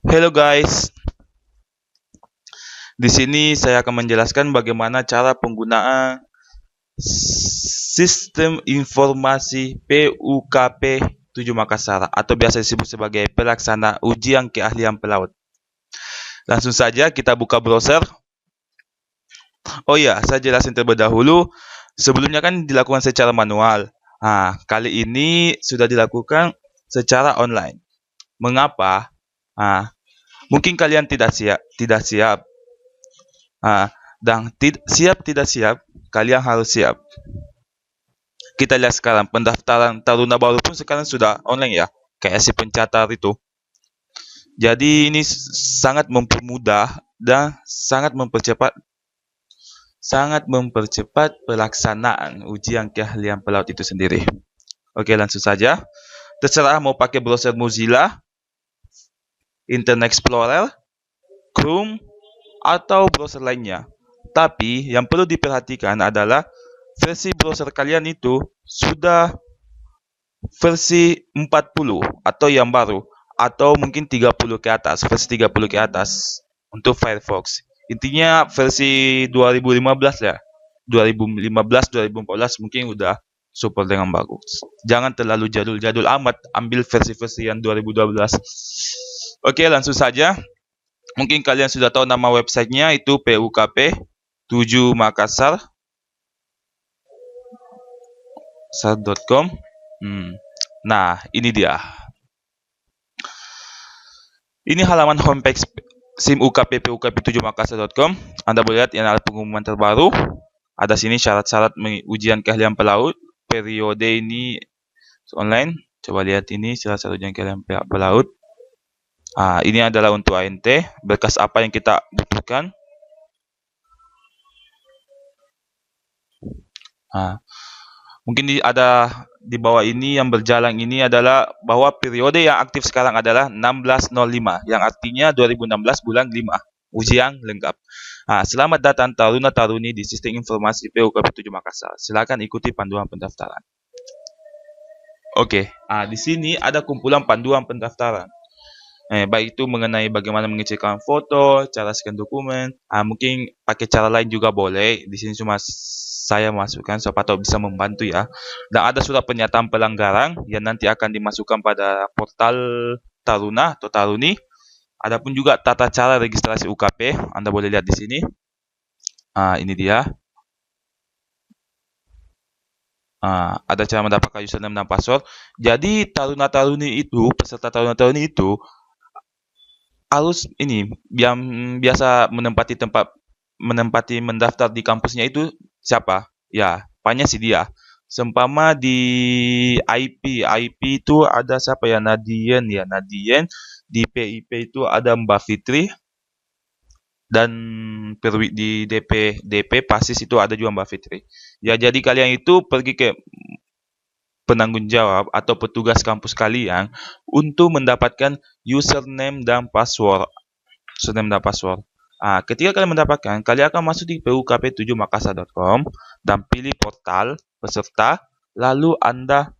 Hello guys, di sini saya akan menjelaskan bagaimana cara penggunaan Sistem Informasi PUKP 7 Makassar atau biasa disebut sebagai Pelaksana Ujian Keahlian Pelaut. Langsung saja kita buka browser. Oh ya, saya jelasin terlebih dahulu. Sebelumnya kan dilakukan secara manual. Kali ini sudah dilakukan secara online. Mengapa? Mungkin kalian tidak siap. Dan siap tidak siap, kalian harus siap. Kita lihat sekarang pendaftaran taruna baru pun sekarang sudah online ya, kayak si pencatat itu. Jadi ini sangat mempermudah dan sangat mempercepat pelaksanaan ujian keahlian pelaut itu sendiri. Oke, langsung saja. Terserah mau pakai browser Mozilla, Internet Explorer, Chrome, atau browser lainnya. Tapi yang perlu diperhatikan adalah versi browser kalian itu sudah versi 40 atau yang baru, atau mungkin 30 ke atas, versi 30 ke atas untuk Firefox. Intinya versi 2015 ya. 2015, 2014 mungkin udah support dengan bagus. Jangan terlalu jadul-jadul amat, ambil versi-versi yang 2012. Oke, langsung saja. Mungkin kalian sudah tahu nama websitenya, itu PUKP 7 Makassar.com. Nah, ini dia. Ini halaman homepage SIM UKP PUKP 7 Makassar.com. Anda boleh lihat yang ada pengumuman terbaru. Ada sini syarat-syarat ujian keahlian pelaut. Periode ini online. Coba lihat ini syarat-syarat ujian keahlian pelaut. Ini adalah untuk ANT. Berkas apa yang kita butuhkan. Mungkin ada di bawah ini yang berjalan ini adalah bahwa periode yang aktif sekarang adalah 1605, yang artinya 2016 bulan 5. Ujian lengkap. Selamat datang taruna-taruni di Sistem Informasi PUKP 7 Makassar. Silakan ikuti panduan pendaftaran. Oke, di sini ada kumpulan panduan pendaftaran. Baik itu mengenai bagaimana mengecekkan foto, cara scan dokumen. Mungkin pakai cara lain juga boleh. Di sini cuma saya masukkan, siapa tahu bisa membantu ya. Dan ada surat pernyataan pelanggaran yang nanti akan dimasukkan pada portal taruna atau taruni. Adapun juga tata cara registrasi UKP, Anda boleh lihat di sini. Ini dia. Ada cara mendapatkan username dan password. Jadi taruna-taruni itu, peserta taruna-taruni itu harus ini yang biasa menempati mendaftar di kampusnya itu siapa? Ya, banyak sih dia. Seumpama di IP itu ada siapa ya? Nadien. Di PIP itu ada Mbak Fitri, dan di DP Pasis itu ada juga Mbak Fitri. Ya, jadi kalian itu pergi ke penanggung jawab atau petugas kampus kalian untuk mendapatkan username dan password. Ketika kalian mendapatkan, kalian akan masuk di pukp7makassar.com dan pilih portal peserta, lalu Anda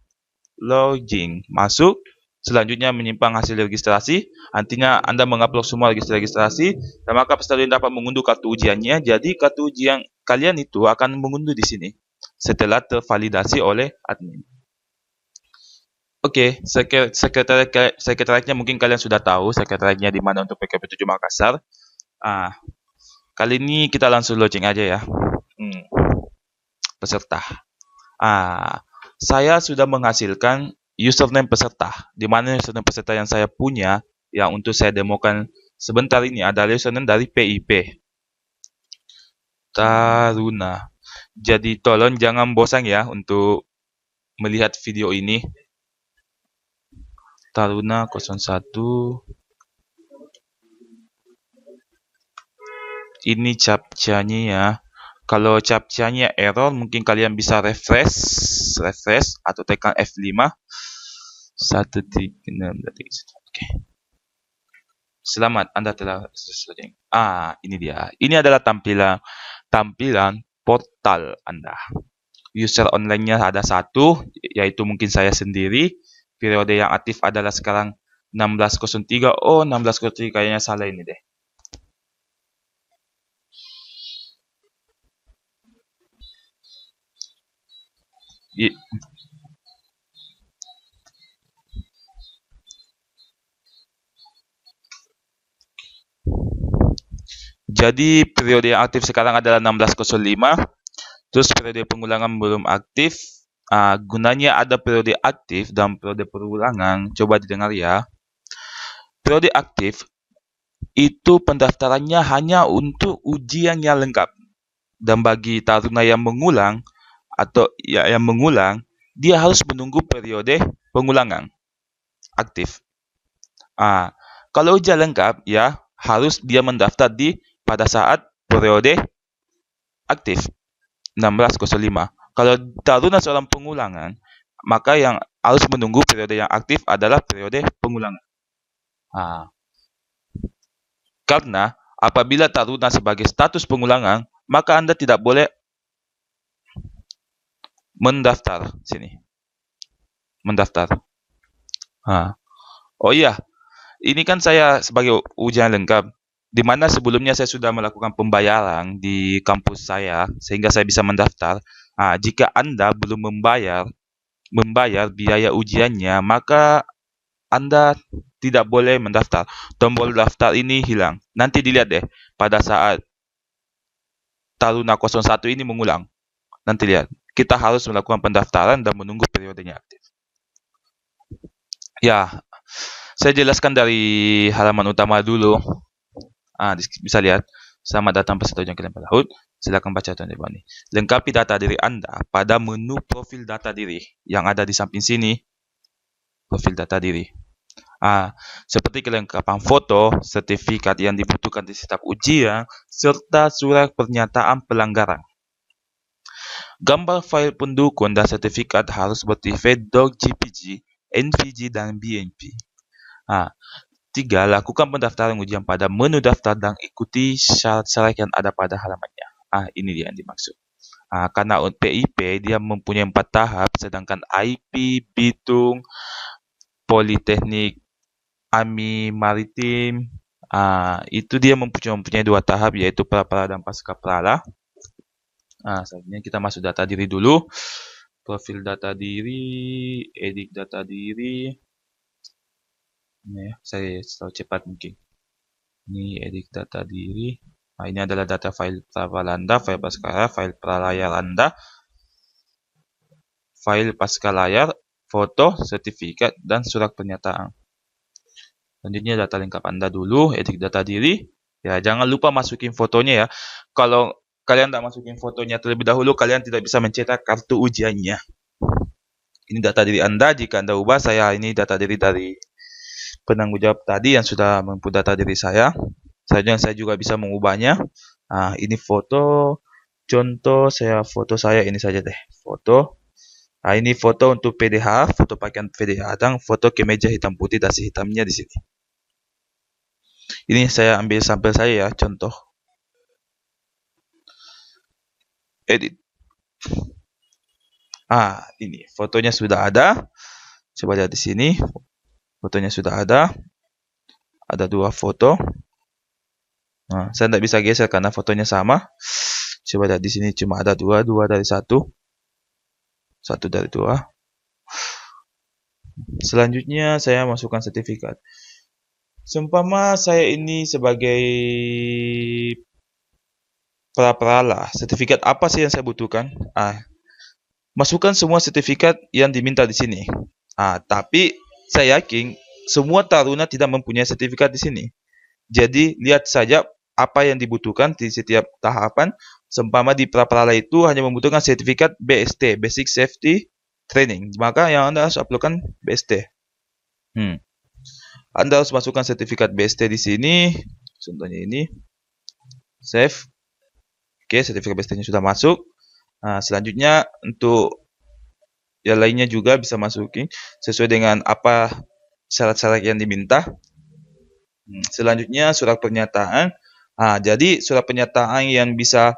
login, masuk. Selanjutnya menyimpan hasil registrasi. Artinya Anda mengupload semua registrasi, dan maka peserta dapat mengunduh kartu ujiannya. Jadi kartu ujian kalian itu akan mengunduh di sini setelah tervalidasi oleh admin. Oke, sekretariatnya mungkin kalian sudah tahu sekretariatnya di mana untuk PKP 7 Makassar. Kali ini kita langsung login aja ya. Peserta. Saya sudah menghasilkan username peserta. Di mana username peserta yang saya punya, yang untuk saya demokan sebentar ini adalah username dari PIP. Taruna. Jadi tolong jangan bosan ya untuk melihat video ini. Taruna 01. Ini captcha-nya ya. Kalau captcha-nya error, mungkin kalian bisa refresh atau tekan F5. 136. Oke. Selamat, Anda telah selesai. Ini dia. Ini adalah tampilan portal Anda. User online-nya ada 1, yaitu mungkin saya sendiri. Periode yang aktif adalah sekarang 1603. Oh, 1603 kayaknya salah ini deh. Jadi periode yang aktif sekarang adalah 1605. Terus periode pengulangan belum aktif. Gunanya ada periode aktif dan periode pengulangan. Coba didengar ya. Periode aktif itu pendaftarannya hanya untuk ujian yang lengkap. Dan bagi taruna yang mengulang atau yang mengulang, dia harus menunggu periode pengulangan aktif. Kalau ujian lengkap, ya harus dia mendaftar pada saat periode aktif 1605. Kalau taruna seorang pengulangan, maka yang harus menunggu periode yang aktif adalah periode pengulangan. Karena apabila taruna sebagai status pengulangan, maka Anda tidak boleh mendaftar sini. Mendaftar. Oh iya, ini kan saya sebagai ujian lengkap, di mana sebelumnya saya sudah melakukan pembayaran di kampus saya sehingga saya bisa mendaftar. Jika Anda belum membayar biaya ujiannya, maka Anda tidak boleh mendaftar. Tombol daftar ini hilang. Nanti dilihat deh pada saat taruna 01 ini mengulang. Nanti lihat. Kita harus melakukan pendaftaran dan menunggu periodenya aktif. Ya, saya jelaskan dari halaman utama dulu. Bisa lihat. Selamat datang peserta ujian kalian pada HUT. Silakan baca tuan di bawah ini. Lengkapi data diri Anda pada menu profil data diri yang ada di samping sini. Profil data diri. Seperti kelengkapan foto, sertifikat yang dibutuhkan di setiap ujian, serta surat pernyataan pelanggaran. Gambar file pendukung dan sertifikat harus bertipe doc JPG, NVG, dan BNP. 3. Lakukan pendaftaran ujian pada menu daftar dan ikuti syarat-syarat yang ada pada halamannya. Ini dia yang dimaksud. Karena PIP dia mempunyai 4 tahap, sedangkan IP, Bitung, Politeknik, AMI Maritim, itu dia mempunyai 2 tahap, yaitu pra-pra dan pasca prala. Selanjutnya kita masuk data diri dulu. Profil data diri, edit data diri. Ini ya, saya tahu cepat mungkin. Ini edit data diri. Ini adalah data file pra-prala Anda, file pasca, file pralayar Anda, file pasca layar, foto, sertifikat, dan surat pernyataan. Selanjutnya data lengkap Anda dulu, edit data diri. Ya, jangan lupa masukin fotonya ya. Kalau kalian tidak masukin fotonya terlebih dahulu, kalian tidak bisa mencetak kartu ujiannya. Ini data diri Anda. Jika Anda ubah, ini data diri dari penanggung jawab tadi yang sudah menginput data diri saya. Saya juga bisa mengubahnya. Ini foto. Contoh foto saya ini saja deh. Foto. Ini foto untuk PDH, foto pakaian PDH, dan foto kemeja hitam putih dasi hitamnya di sini. Ini saya ambil sampel saya ya, contoh. Edit. Ini fotonya sudah ada. Coba lihat di sini. Fotonya sudah ada. Ada 2 foto. Saya tidak bisa geser karena fotonya sama. Coba lihat di sini cuma ada 2 dari 1. 1 dari 2. Selanjutnya saya masukkan sertifikat. Seumpama saya ini sebagai pra-prala, sertifikat apa sih yang saya butuhkan? Masukkan semua sertifikat yang diminta di sini. Tapi saya yakin semua taruna tidak mempunyai sertifikat di sini. Jadi lihat saja apa yang dibutuhkan di setiap tahapan. Seumpama di pra-prala itu hanya membutuhkan sertifikat BST, Basic Safety Training. Maka yang Anda harus uploadkan BST. Anda harus masukkan sertifikat BST di sini. Contohnya ini. Save. Oke, sertifikat BST-nya sudah masuk. Selanjutnya untuk yang lainnya juga bisa masukin sesuai dengan apa syarat-syarat yang diminta. Selanjutnya surat pernyataan. Jadi surat pernyataan yang bisa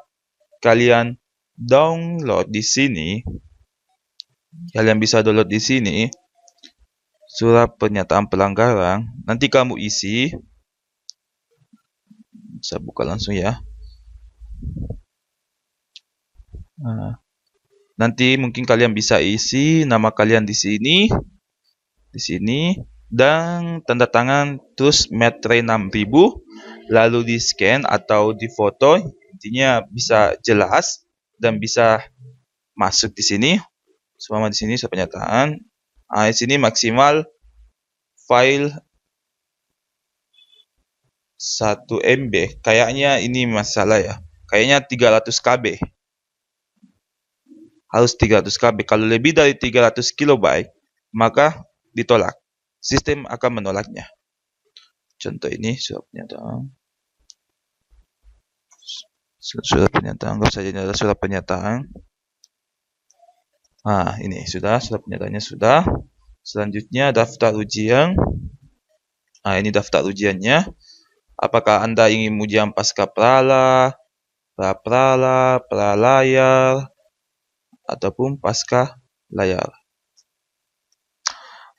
kalian download di sini. surat pernyataan pelanggaran. Nanti kamu isi. Saya buka langsung ya. Nanti mungkin kalian bisa isi nama kalian di sini, dan tanda tangan terus metre 6000, lalu di scan atau di foto. Intinya bisa jelas dan bisa masuk di sini. Selama di sini surat pernyataan. Di sini maksimal file 1 MB. Kayaknya ini masalah ya. Kayaknya 300 KB. Harus 300 KB. Kalau lebih dari 300 KB, maka ditolak. Sistem akan menolaknya. Contoh ini surat pernyataan. Surat pernyataan. Anggap saja ini adalah surat pernyataan. Ini sudah, surat penyertaannya sudah. Selanjutnya daftar ujian. Ini daftar ujiannya. Apakah Anda ingin ujian pasca prala, pra-prala, pralayar, ataupun pasca layar?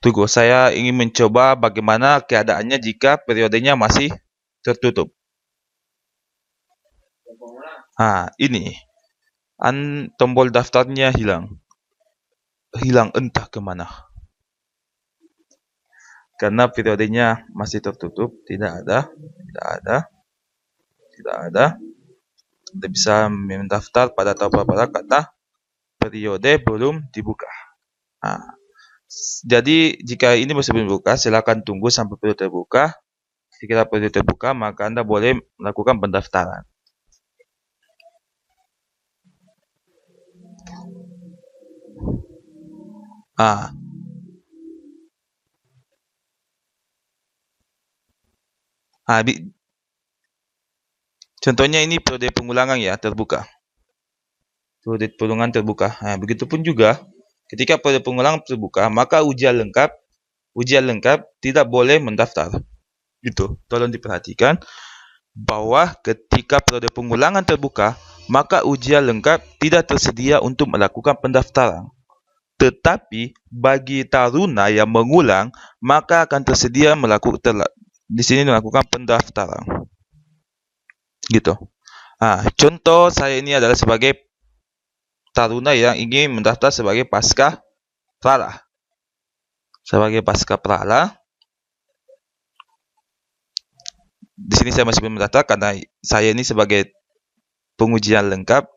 Tunggu, saya ingin mencoba bagaimana keadaannya jika periodenya masih tertutup. Ini. Tombol daftarnya hilang. Hilang entah kemana. Karena periodenya masih tertutup, tidak ada. Anda bisa mendaftar pada tahap berapa kata periode belum dibuka. Jadi jika ini masih belum dibuka, silakan tunggu sampai periode terbuka. Jika periode terbuka, maka Anda boleh melakukan pendaftaran. Contohnya ini periode pengulangan ya, terbuka. Periode pengulangan terbuka. Begitupun juga ketika periode pengulangan terbuka, maka ujian lengkap tidak boleh mendaftar. Gitu. Tolong diperhatikan bahwa ketika periode pengulangan terbuka, maka ujian lengkap tidak tersedia untuk melakukan pendaftaran. Tetapi bagi taruna yang mengulang, maka akan tersedia melakukan pendaftaran. Gitu. Contoh saya ini adalah sebagai taruna yang ingin mendaftar sebagai pasca prala. Di sini saya masih belum mendaftar karena saya ini sebagai pengujian lengkap.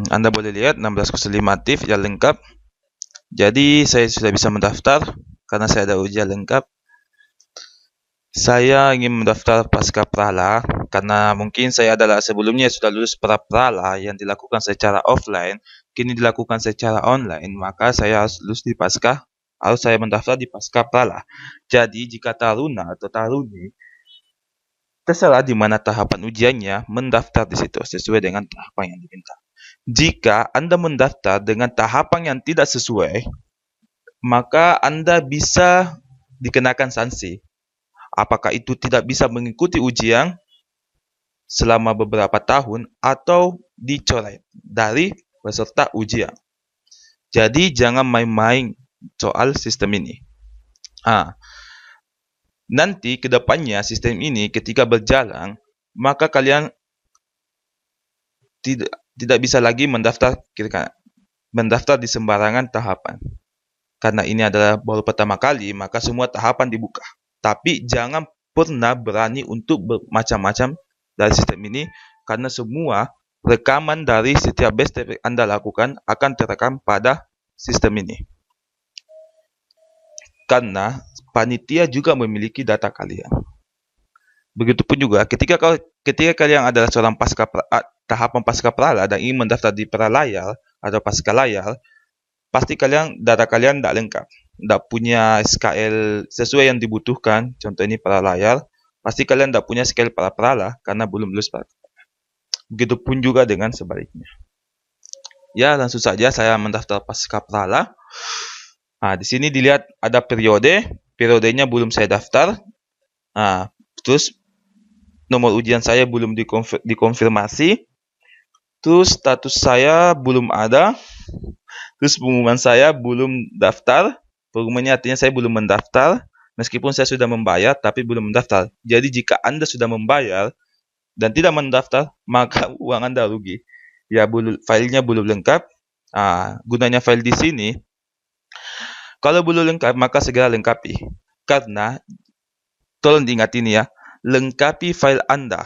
Anda boleh lihat 1605 aktif yang lengkap. Jadi saya sudah bisa mendaftar karena saya ada ujian lengkap. Saya ingin mendaftar pasca prala karena mungkin saya adalah sebelumnya sudah lulus pra-prala yang dilakukan secara offline, kini dilakukan secara online, maka saya harus saya mendaftar di pasca prala. Jadi jika taruna atau taruni terserah di mana tahapan ujiannya, mendaftar di situ sesuai dengan tahapan yang diminta. Jika Anda mendaftar dengan tahapan yang tidak sesuai, maka Anda bisa dikenakan sanksi. Apakah itu tidak bisa mengikuti ujian selama beberapa tahun atau dicoret dari peserta ujian. Jadi jangan main-main soal sistem ini. Nanti ke depannya sistem ini ketika berjalan, maka kalian tidak bisa lagi mendaftar di sembarangan tahapan. Karena ini adalah baru pertama kali, maka semua tahapan dibuka. Tapi jangan pernah berani untuk bermacam-macam dari sistem ini, karena semua rekaman dari setiap step Anda lakukan akan terekam pada sistem ini. Karena panitia juga memiliki data kalian. Begitupun juga ketika kalian adalah seorang tahapan pasca prala dan ingin mendaftar di pralayar atau pasca layar, pasti data kalian tidak lengkap. Tidak punya SKL sesuai yang dibutuhkan. Contoh ini pralayar, pasti kalian tidak punya SKL pra-prala karena belum lulus pra. Begitupun juga dengan sebaliknya. Ya, langsung saja saya mendaftar pasca prala. Di sini dilihat ada periodenya belum saya daftar. Terus nomor ujian saya belum dikonfirmasi. Terus status saya belum ada. Terus pengumuman saya belum daftar. Pengumumannya artinya saya belum mendaftar. Meskipun saya sudah membayar, tapi belum mendaftar. Jadi jika Anda sudah membayar dan tidak mendaftar, maka uang Anda rugi. Ya, filenya belum lengkap. Gunanya file di sini, kalau belum lengkap, maka segera lengkapi. Karena, tolong diingat ini ya, lengkapi file Anda.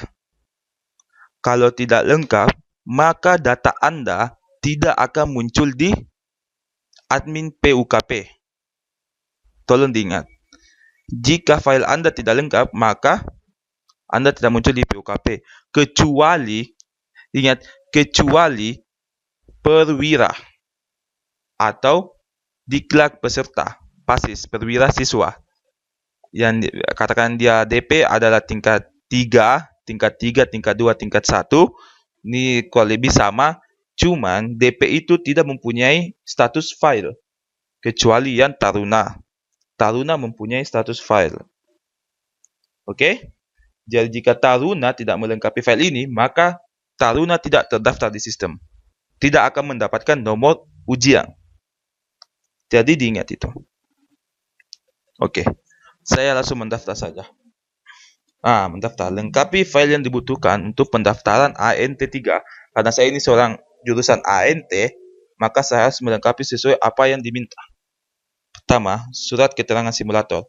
Kalau tidak lengkap, maka data Anda tidak akan muncul di admin PUKP. Tolong diingat. Jika file Anda tidak lengkap, maka Anda tidak muncul di PUKP. Kecuali, ingat, kecuali perwira atau diklat peserta, PASIS, perwira siswa. Yang katakan dia DP adalah tingkat 3, tingkat 2, tingkat 1. Ini kurang lebih sama. Cuman DP itu tidak mempunyai status file. Kecuali yang Taruna. Taruna mempunyai status file. Oke? Jadi jika Taruna tidak melengkapi file ini, maka Taruna tidak terdaftar di sistem. Tidak akan mendapatkan nomor ujian. Jadi diingat itu. Oke. Saya langsung mendaftar saja. Mendaftar. Lengkapi file yang dibutuhkan untuk pendaftaran ANT3. Karena saya ini seorang jurusan ANT, maka saya harus melengkapi sesuai apa yang diminta. Pertama, surat keterangan simulator.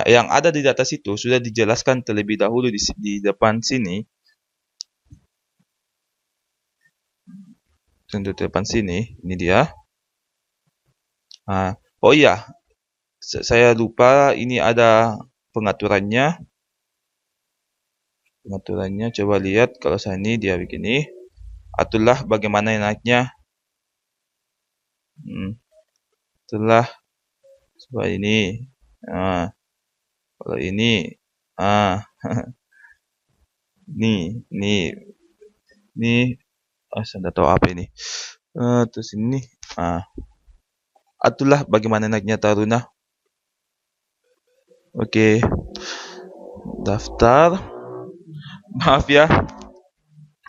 Yang ada di atas itu sudah dijelaskan terlebih dahulu di depan sini. Di depan sini, ini dia. Oh iya, saya lupa ini ada pengaturannya. Pengaturannya, coba lihat kalau saya ini dia begini. Aturlah bagaimana enaknya. Setelah seperti ini. Kalau ini, ini, saya tidak tahu apa ini. Terus ini, aturlah bagaimana enaknya Taruna. Oke, daftar. Maaf ya,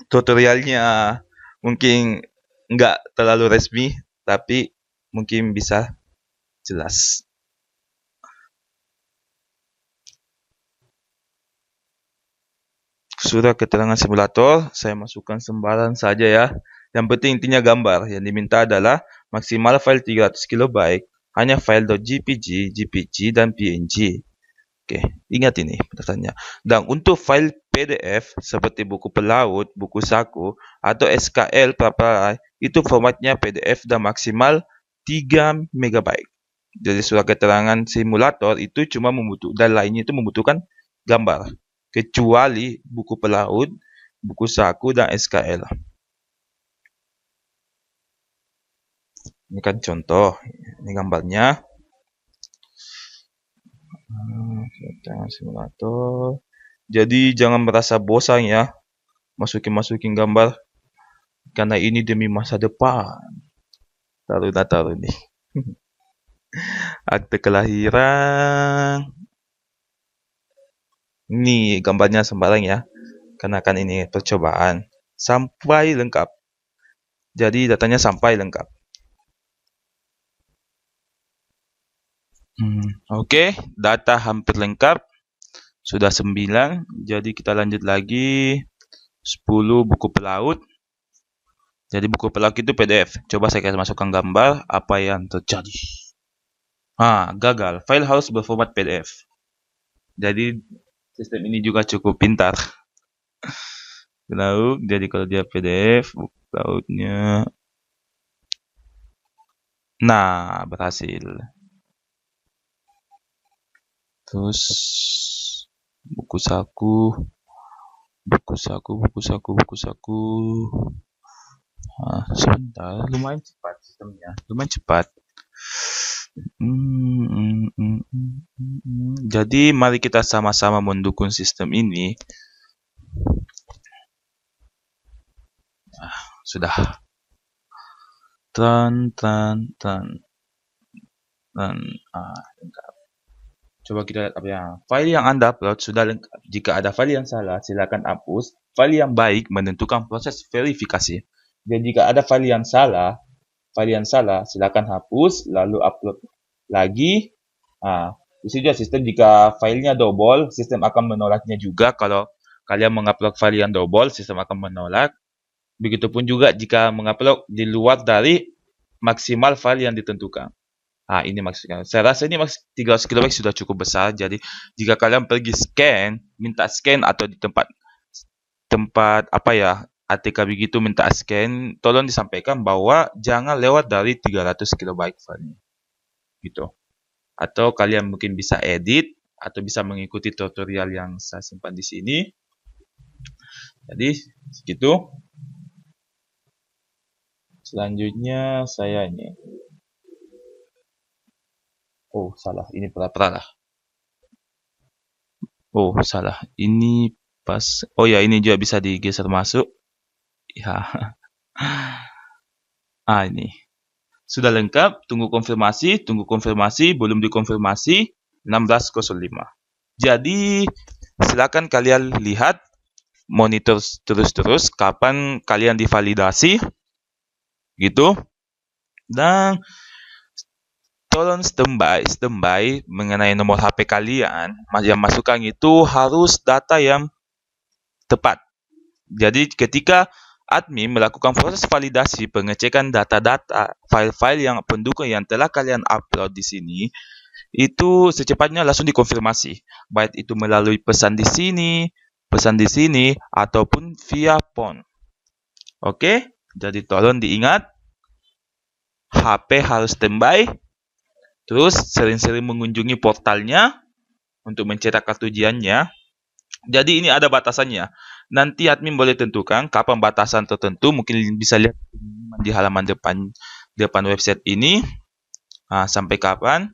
tutorialnya mungkin nggak terlalu resmi, tapi mungkin bisa jelas. Surat keterangan simulator, saya masukkan sembarang saja ya. Yang penting intinya gambar. Yang diminta adalah maksimal file 300 KB, hanya file .jpg, jpg, dan png. Oke, ingat ini pendaftarannya. Dan untuk file PDF seperti buku pelaut, buku saku, atau SKL pra-pra, itu formatnya PDF dan maksimal 3 MB. Jadi surat keterangan simulator itu cuma dan lainnya itu membutuhkan gambar. Kecuali buku pelaut, buku saku, dan SKL. Ini kan contoh, ini gambarnya. Simulator. Jadi jangan merasa bosan ya, masukin gambar, karena ini demi masa depan. Taruh nih. Akte kelahiran. Ini gambarnya sembarang ya, karena kan ini percobaan. Sampai lengkap. Jadi datanya sampai lengkap. Oke, data hampir lengkap. Sudah 9. Jadi kita lanjut lagi. 10 buku pelaut. Jadi buku pelaut itu PDF. Coba saya kasih masukkan gambar apa yang terjadi. Gagal. File harus berformat PDF. Jadi sistem ini juga cukup pintar. Lalu, jadi kalau dia PDF, buku pelautnya. Nah, berhasil. Terus buku saku. Sebentar, lumayan cepat sistemnya. Lumayan cepat. Jadi mari kita sama-sama mendukung sistem ini. Sudah. Lengkap. Coba kita lihat apa yang file yang Anda upload sudah lengkap. Jika ada file yang salah, silakan hapus. File yang baik menentukan proses verifikasi. Jadi jika ada file yang salah, silakan hapus, lalu upload lagi. Itu juga sistem jika filenya double, sistem akan menolaknya juga. Kalau kalian mengupload file yang double, sistem akan menolak. Begitupun juga jika mengupload di luar dari maksimal file yang ditentukan. Ini maksudnya. Saya rasa ini 300 KB sudah cukup besar. Jadi jika kalian pergi scan, minta scan atau di tempat apa ya, ATK begitu minta scan, tolong disampaikan bahwa jangan lewat dari 300 KB filenya. Gitu. Atau kalian mungkin bisa edit atau bisa mengikuti tutorial yang saya simpan di sini. Jadi segitu. Selanjutnya saya ini. Oh, salah. Ini pernah. Oh, salah. Ini pas. Oh ya, ini juga bisa digeser masuk. Ya. Ini. Sudah lengkap. Tunggu konfirmasi. Belum dikonfirmasi. 16.05. Jadi, silakan kalian lihat, monitor terus-terus kapan kalian divalidasi. Gitu. Dan tolong standby mengenai nomor HP kalian. Yang masukkan itu harus data yang tepat. Jadi ketika admin melakukan proses validasi pengecekan data-data file-file yang pendukung yang telah kalian upload di sini, itu secepatnya langsung dikonfirmasi, baik itu melalui pesan di sini ataupun via phone. Oke, jadi tolong diingat, HP harus standby, terus sering-sering mengunjungi portalnya untuk mencetak kartu ujiannya. Jadi ini ada batasannya. Nanti admin boleh tentukan kapan batasan tertentu, mungkin bisa lihat di halaman depan website ini. Sampai kapan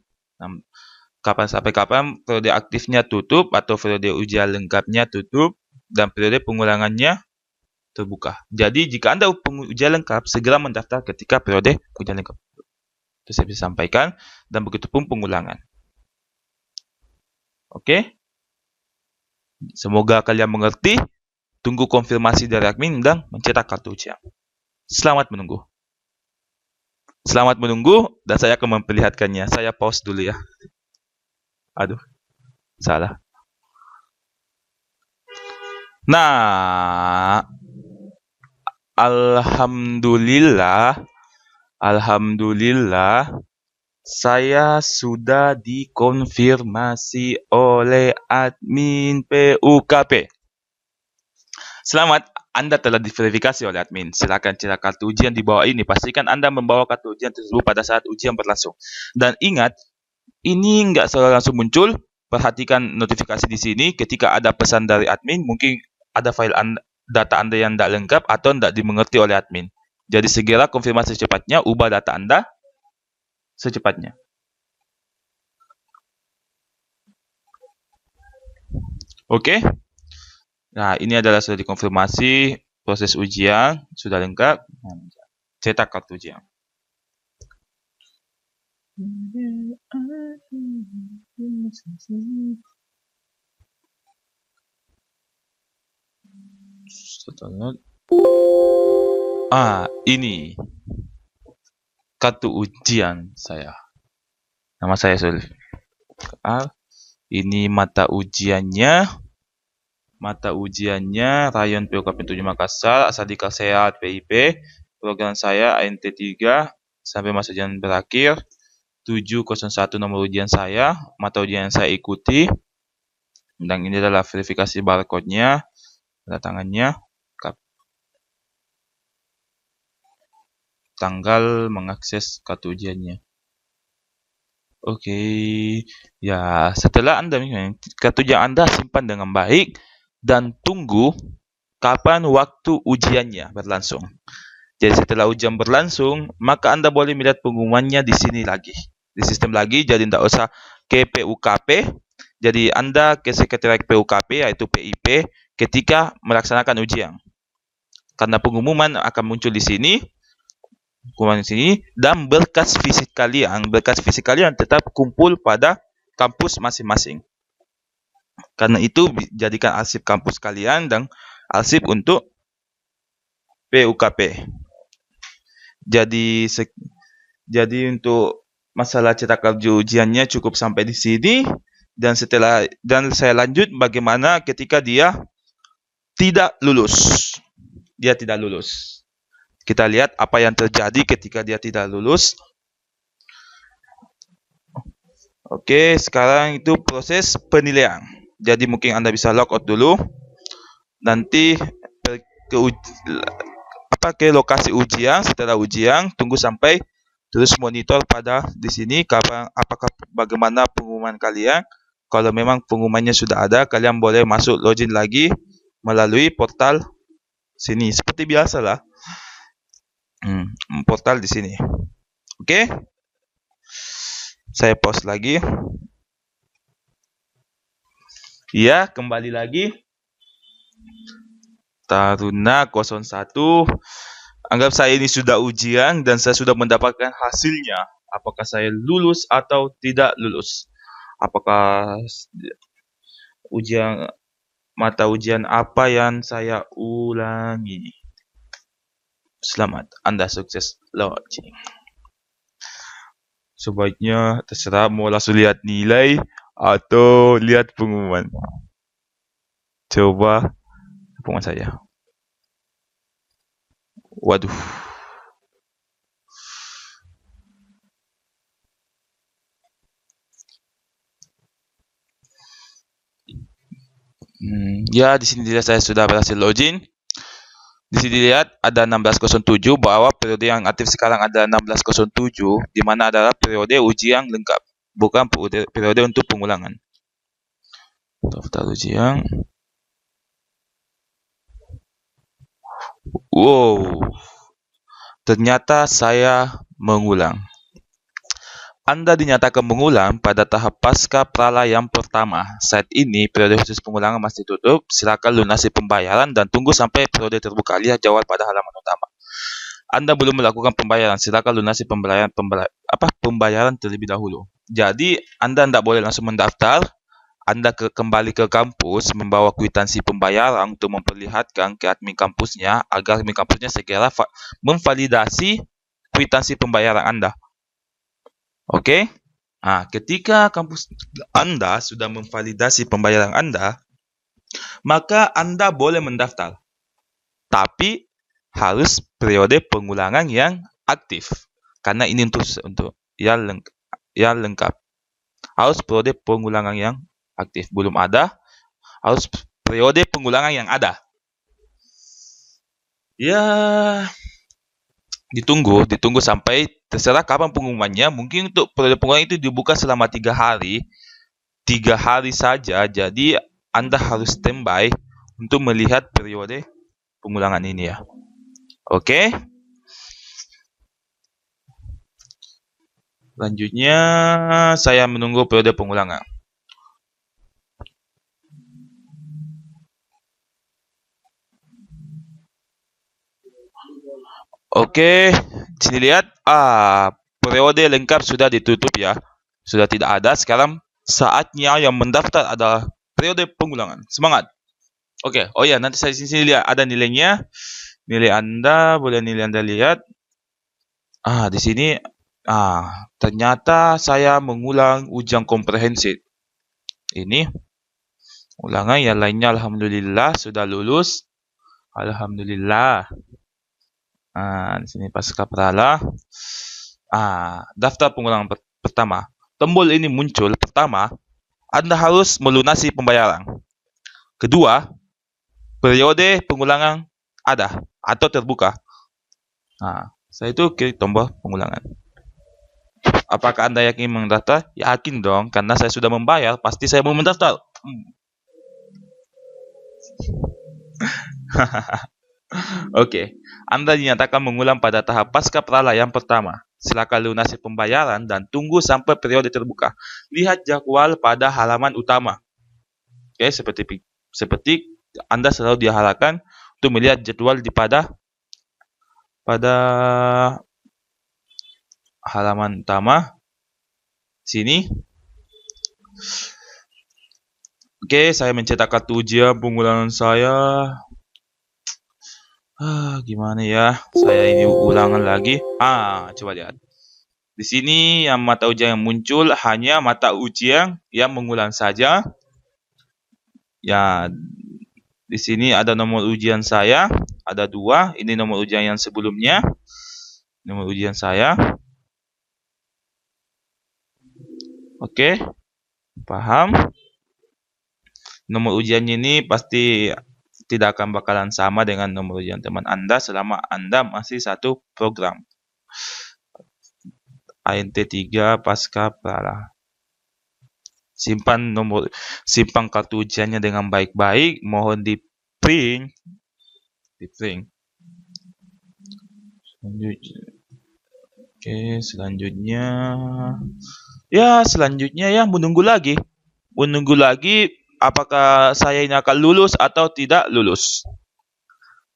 sampai kapan periode aktifnya tutup atau periode ujian lengkapnya tutup dan periode pengulangannya terbuka. Jadi jika Anda ujian lengkap, segera mendaftar ketika periode ujian lengkap. Itu saya bisa sampaikan, dan begitupun pengulangan. Oke? Semoga kalian mengerti. Tunggu konfirmasi dari admin dan mencetak kartu ujian. Selamat menunggu. Dan saya akan memperlihatkannya. Saya pause dulu ya. Aduh, salah. Nah, Alhamdulillah, saya sudah dikonfirmasi oleh admin PUKP. Selamat, Anda telah diverifikasi oleh admin. Silakan cetak kartu ujian di bawah ini. Pastikan Anda membawa kartu ujian tersebut pada saat ujian berlangsung. Dan ingat, ini nggak selalu langsung muncul. Perhatikan notifikasi di sini. Ketika ada pesan dari admin, mungkin ada file data Anda yang tidak lengkap atau tidak dimengerti oleh admin. Jadi segera konfirmasi secepatnya, ubah data Anda secepatnya. Oke? Nah, ini adalah sudah dikonfirmasi, proses ujian sudah lengkap. Cetak kartu ujian. Ini kartu ujian saya. Nama saya Sulf. Ini mata ujiannya. Rayon PUKP 7 Makassar, Asal Sehat PIP, program saya ANT 3 sampai masa ujian berakhir. 701 nomor ujian saya, mata ujian yang saya ikuti. Dan ini adalah verifikasi barcode-nya, tanda tangannya, tanggal mengakses kartu ujiannya. Oke, ya setelah Anda kartu ujian Anda simpan dengan baik dan tunggu kapan waktu ujiannya berlangsung. Jadi setelah ujian berlangsung, maka Anda boleh melihat pengumumannya di sini lagi, di sistem lagi. Jadi tidak usah ke PUKP. Jadi Anda ke sekretariat PUKP yaitu PIP ketika melaksanakan ujian. Karena pengumuman akan muncul di sini. Dan berkas fisik kalian tetap kumpul pada kampus masing-masing. Karena itu jadikan arsip kampus kalian dan arsip untuk PUKP. Jadi jadi untuk masalah cetak kartu ujiannya cukup sampai di sini, dan saya lanjut bagaimana ketika dia tidak lulus. Dia tidak lulus. Kita lihat apa yang terjadi ketika dia tidak lulus. Oke, sekarang itu proses penilaian. Jadi mungkin Anda bisa log out dulu. Nanti ke lokasi ujian. Setelah ujian, tunggu sampai terus monitor pada di sini bagaimana pengumuman kalian. Kalau memang pengumumannya sudah ada, kalian boleh masuk login lagi melalui portal sini seperti biasa lah. Portal di sini. Oke. Saya pause lagi. Ya, kembali lagi. Taruna 01. Anggap saya ini sudah ujian dan saya sudah mendapatkan hasilnya. Apakah saya lulus atau tidak lulus? Apakah mata ujian apa yang saya ulangi? Selamat, Anda sukses login. Sebaiknya terserah mau langsung lihat nilai atau lihat pengumuman. Coba pengumuman saya. Waduh. Ya, di sini dilihat saya sudah berhasil login. Di sini dilihat ada 1607 bahwa periode yang aktif sekarang ada 1607, di mana adalah periode ujian lengkap, bukan periode untuk pengulangan. Daftar ujian. Wow. Ternyata saya mengulang. Anda dinyatakan mengulang pada tahap pasca prala yang pertama. Saat ini, periode khusus pengulangan masih tutup. Silakan lunasi pembayaran dan tunggu sampai periode terbuka. Lihat jawab pada halaman utama. Anda belum melakukan pembayaran. Silakan lunasi pembayaran terlebih dahulu. Jadi, Anda tidak boleh langsung mendaftar. Anda kembali ke kampus membawa kwitansi pembayaran untuk memperlihatkan ke admin kampusnya agar admin kampusnya segera memvalidasi kwitansi pembayaran Anda. Oke? Nah, ketika kampus Anda sudah memvalidasi pembayaran Anda, maka Anda boleh mendaftar. Tapi harus periode pengulangan yang aktif. Karena ini untuk yang lengkap. Harus periode pengulangan yang aktif. Belum ada, harus periode pengulangan yang ada. Ya, ditunggu sampai terserah kapan pengumumannya. Mungkin untuk periode pengumuman itu dibuka selama 3 hari. 3 hari saja, jadi Anda harus standby untuk melihat periode pengulangan ini ya. Oke. Selanjutnya saya menunggu periode pengulangan. Oke, sini lihat, periode lengkap sudah ditutup ya. Sudah tidak ada. Sekarang saatnya yang mendaftar adalah periode pengulangan. Semangat. Oke, oh ya, nanti saya di sini lihat ada nilainya. Nilai Anda, boleh nilai Anda lihat. Di sini, ternyata saya mengulang ujian komprehensif. Ini ulangan, yang lainnya alhamdulillah sudah lulus. Alhamdulillah. Di sini pasca prala. Daftar pengulangan pertama. Tombol ini muncul. Pertama, Anda harus melunasi pembayaran. Kedua, periode pengulangan ada atau terbuka. Saya itu klik tombol pengulangan. Apakah Anda yakin mendaftar? Yakin dong, karena saya sudah membayar, pasti saya mau mendaftar. Oke, Anda dinyatakan mengulang pada tahap pasca prala yang pertama. Silakan lunasi pembayaran dan tunggu sampai periode terbuka. Lihat jadwal pada halaman utama. Oke, seperti Anda selalu diharapkan untuk melihat jadwal pada halaman utama sini. Oke, saya mencetak kartu ujian pengulangan saya. Gimana ya? Saya ini ulangan lagi. Coba lihat. Di sini yang mata ujian yang muncul hanya mata ujian yang mengulang saja. Ya, di sini ada nomor ujian saya, ada 2. Ini nomor ujian yang sebelumnya. Nomor ujian saya. Oke, paham? Nomor ujiannya ini pasti tidak akan bakalan sama dengan nomor ujian teman Anda selama Anda masih satu program. ANT 3 pasca pralah. Simpan kartu ujiannya dengan baik-baik. Mohon di print. Selanjutnya. Selanjutnya ya menunggu lagi. Apakah saya ini akan lulus atau tidak lulus.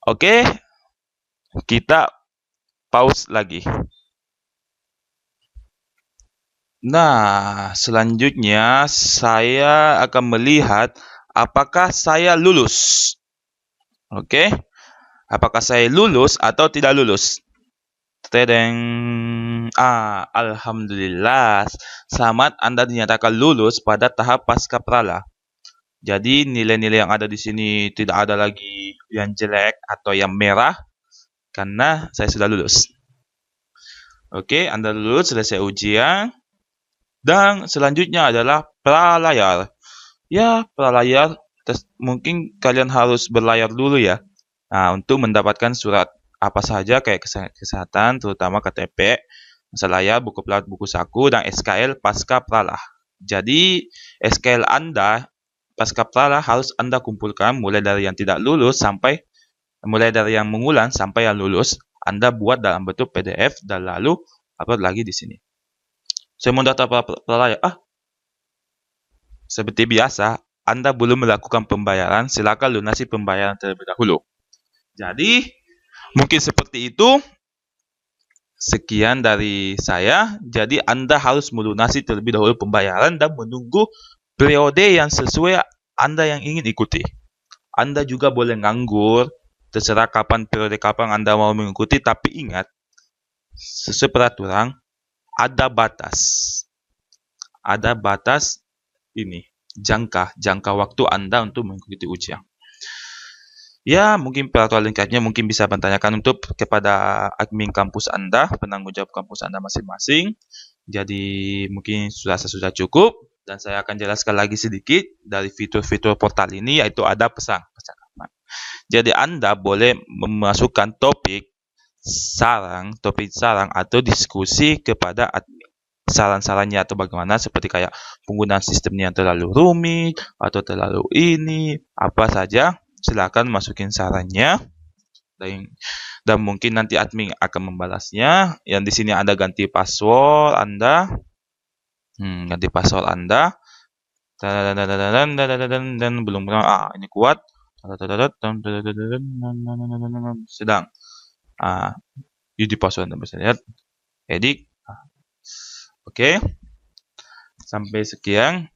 Oke. Kita pause lagi. Nah, selanjutnya saya akan melihat apakah saya lulus. Oke. Apakah saya lulus atau tidak lulus? Tedeng. Alhamdulillah. Selamat, Anda dinyatakan lulus pada tahap pasca pralah. Jadi nilai-nilai yang ada di sini tidak ada lagi yang jelek atau yang merah karena saya sudah lulus. Oke, Anda lulus, selesai ujian. Dan selanjutnya adalah pralayar. Ya, pralayar. Mungkin kalian harus berlayar dulu ya. Nah, untuk mendapatkan surat apa saja kayak kesehatan, terutama KTP, masa layar, buku pelaut, buku saku, dan SKL pasca pralah. Jadi, SKL Anda pasca pralah harus Anda kumpulkan mulai dari yang tidak lulus mulai dari yang mengulang sampai yang lulus. Anda buat dalam bentuk PDF dan lalu upload lagi di sini. Saya mau data pralayar. Seperti biasa, Anda belum melakukan pembayaran, silakan lunasi pembayaran terlebih dahulu. Jadi, mungkin seperti itu. Sekian dari saya. Jadi, Anda harus melunasi terlebih dahulu pembayaran dan menunggu periode yang sesuai Anda yang ingin ikuti. Anda juga boleh nganggur, terserah periode kapan Anda mau mengikuti, tapi ingat, sesuai peraturan, ada batas. Ada batas ini, jangka waktu Anda untuk mengikuti ujian. Ya, mungkin peraturan lengkapnya mungkin bisa bertanyakan kepada admin kampus Anda, penanggung jawab kampus Anda masing-masing. Jadi, mungkin sudah cukup. Dan saya akan jelaskan lagi sedikit dari fitur-fitur portal ini, yaitu ada percakapan. Jadi, Anda boleh memasukkan topik sarang atau diskusi kepada admin. Saran-sarannya atau bagaimana, seperti kayak penggunaan sistemnya yang terlalu rumit atau terlalu apa saja, silakan masukin sarannya dan mungkin nanti admin akan membalasnya. Yang di sini ada ganti password Anda, dan belum ini kuat, sedang di password Anda bisa lihat, edit. Oke, sampai sekian.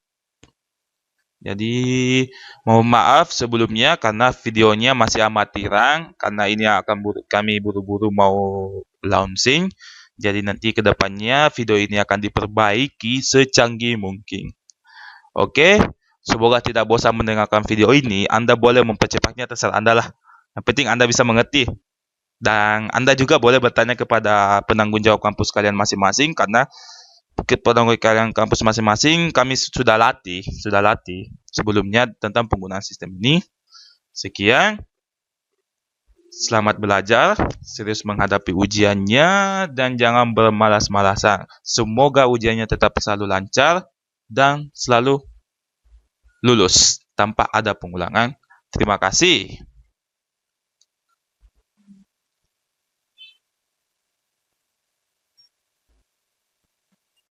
Jadi, mohon maaf sebelumnya karena videonya masih amatiran, karena ini kami buru-buru mau launching. Jadi nanti ke depannya video ini akan diperbaiki secanggih mungkin. Oke, semoga tidak bosan mendengarkan video ini. Anda boleh mempercepatnya, terserah Anda lah. Yang penting Anda bisa mengerti. Dan Anda juga boleh bertanya kepada penanggung jawab kampus kalian masing-masing, karena penanggung kalian kampus masing-masing kami sudah latih sebelumnya tentang penggunaan sistem ini. Sekian. Selamat belajar, serius menghadapi ujiannya, dan jangan bermalas-malasan. Semoga ujiannya tetap selalu lancar dan selalu lulus tanpa ada pengulangan. Terima kasih.